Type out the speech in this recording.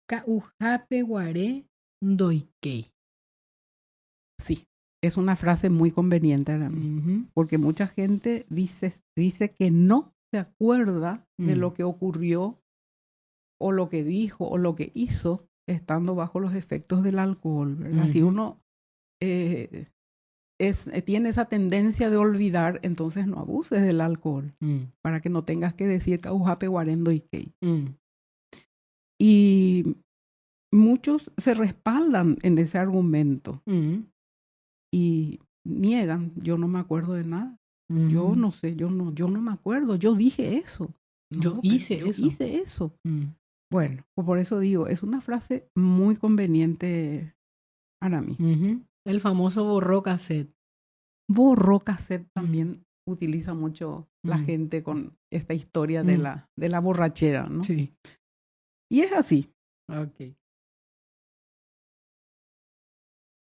Ka'uhápe guare ndoikei. Sí, es una frase muy conveniente para mí, Ujú. porque mucha gente dice que no se acuerda de lo que ocurrió o lo que dijo o lo que hizo estando bajo los efectos del alcohol, ¿verdad? Si Ujú. uno tiene esa tendencia de olvidar, entonces no abuses del alcohol, para que no tengas que decir Ka'uhápe guare ndoikei. Y muchos se respaldan en ese argumento y niegan, yo no me acuerdo de nada. Yo no sé, yo no me acuerdo, yo dije eso. Yo No, pero hice yo eso. hice eso. Bueno, pues por eso digo, es una frase muy conveniente para mí. El famoso borró cassette. Borró cassette también utiliza mucho la Mm. gente con esta historia de la borrachera, ¿no? Sí. Y es así. Ok.